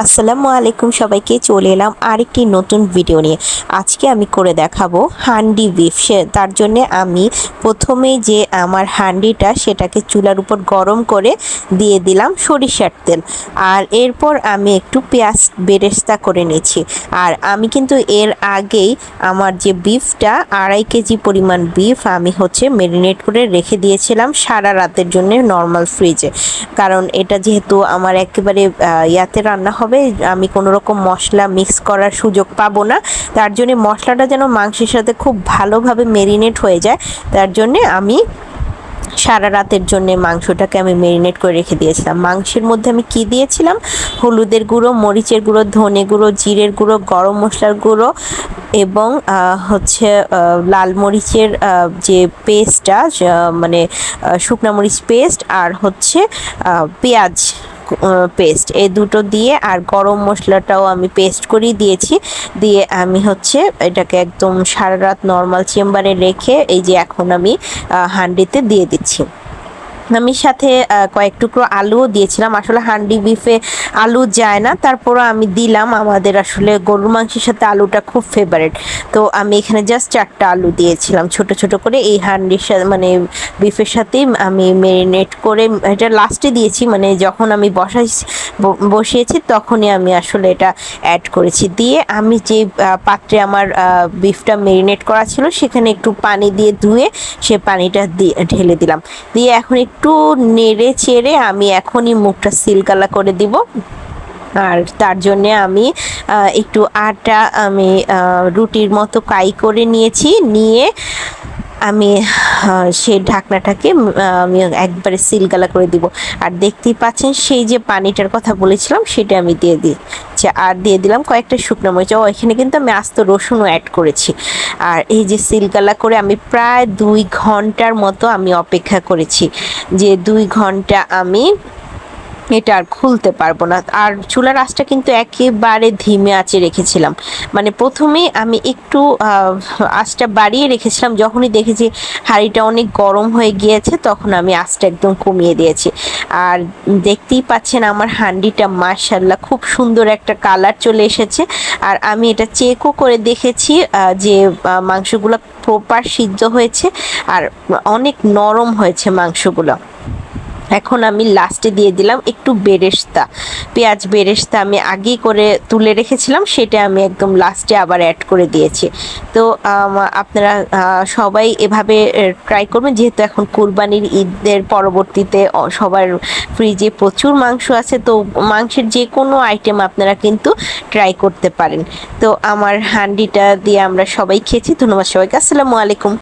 আসসালামু আলাইকুম সবাইকে, চলে এলাম আরেকটি নতুন ভিডিও নিয়ে। আজকে আমি করে দেখাবো হান্ডি বিফ। তার জন্য আমি প্রথমে যে আমার হান্ডিটা সেটাকে চুলার উপর গরম করে দিয়ে দিলাম সরিষার তেল, আর এরপর আমি একটু পেঁয়াজ বেরেস্তা করে নিয়েছি। আর আমি কিন্তু এর আগেই আমার যে বিফটা 2.5 কেজি পরিমাণ বিফ আমি ম্যারিনেট করে রেখে দিয়েছিলাম সারা রাতের জন্য নর্মাল ফ্রিজে। কারণ এটা যেহেতু আমার একেবারে ইয়াতে রান্না হবে, আমি কোনো রকম মশলা মিক্স করার সুযোগ পাবো না। তার জন্য মশলাটা যেন মাংসের সাথে খুব ভালোভাবে ম্যারিনেট হয়ে যায়, তার জন্যে আমি সারা রাতের জন্য মাংসটাকে আমি ম্যারিনেট করে রেখে দিয়েছিলাম। মাংসের মধ্যে আমি কি দিয়েছিলাম, হলুদের গুঁড়ো, মরিচের গুঁড়ো, ধনে গুঁড়ো, জিরের গুঁড়ো, গরম মশলার গুঁড়ো এবং লাল মরিচের যে পেস্টটা, মানে শুকনা মরিচ পেস্ট, আর পেঁয়াজ পেস্ট, এই দুটো দিয়ে আর গরম মশলাটাও আমি পেস্ট করেই দিয়েছি। দিয়ে আমি এটাকে একদম সারা রাত নর্মাল চেম্বারে রেখে এই যে এখন আমি হাঁডিতে দিয়ে দিচ্ছি। আমি সাথে কয়েক টুকরো আলুও দিয়েছিলাম। আসলে হান্ডি বিফে আলু যায় না, তারপরও আমি দিলাম। আমাদের আসলে গরুর মাংসের সাথে আলুটা খুব ফেভারিট, তো আমি এখানে জাস্ট 4টা আলু দিয়েছিলাম ছোট ছোট করে। এই হান্ডির সাথে মানে বিফের সাথেই আমি ম্যারিনেট করে এটা লাস্টে দিয়েছি, মানে যখন আমি বসিয়েছি তখনই আমি আসলে এটা অ্যাড করেছি। দিয়ে আমি যে পাত্রে আমার বিফটা ম্যারিনেট করা ছিল সেখানে একটু পানি দিয়ে ধুয়ে সে পানিটা ঢেলে দিলাম। দিয়ে এখন একটু নেড়ে চেড়ে আমি এখনই মুখটা সিলগালা করে দিব। আর তার জন্যে আমি একটু আটা আমি রুটির মতো কাই করে নিয়েছি। নিয়ে আমি সেই ঢাকনাটাকে আমি একবারে সিলগালা করে দিব। আর দেখতেই পাচ্ছেন সেই যে পানিটার কথা বলেছিলাম সেটা আমি দিয়ে দিচ্ছি, আর দিয়ে দিলাম কয়েকটা শুকনো মরিচ। এখানে কিন্তু আমি আস্ত রসুনও অ্যাড করেছি। আর এই যে সিলগালা করে আমি প্রায় 2 ঘন্টার মতো আমি অপেক্ষা করেছি, যে 2 ঘন্টা আমি এটা আর খুলতে পারবো না। আর চুলার আঁচটা কিন্তু একেবারে ধিমে আঁচে রেখেছিলাম, মানে প্রথমেই আমি একটু আঁচটা বাড়িয়ে রেখেছিলাম। যখনই দেখেছি হাঁড়িটা অনেক গরম হয়ে গিয়েছে তখন আমি আঁচটা একদম কমিয়ে দিয়েছি। আর দেখতেই পাচ্ছেন আমার হাঁডিটা মাশাআল্লাহ খুব সুন্দর একটা কালার চলে এসেছে। আর আমি এটা চেকও করে দেখেছি যে মাংসগুলো প্রপার সিদ্ধ হয়েছে আর অনেক নরম হয়েছে মাংসগুলো। এখন আমি লাস্টে দিয়ে দিলাম একটু বেরেস্তা, পেঁয়াজ বেরেস্তা আমি আগেই করে তুলে রেখেছিলাম, সেটা আমি একদম লাস্টে আবার অ্যাড করে দিয়েছি। তো আপনারা সবাই এভাবে ট্রাই করবেন, যেহেতু এখন কুরবানির ঈদের পরবর্তীতে সবার ফ্রিজে প্রচুর মাংস আছে, তো মাংসের যে কোনো আইটেম আপনারা কিন্তু ট্রাই করতে পারেন। তো আমার হান্ডিটা দিয়ে আমরা সবাই খেয়েছি। ধন্যবাদ সবাইকে। আসসালামু আলাইকুম।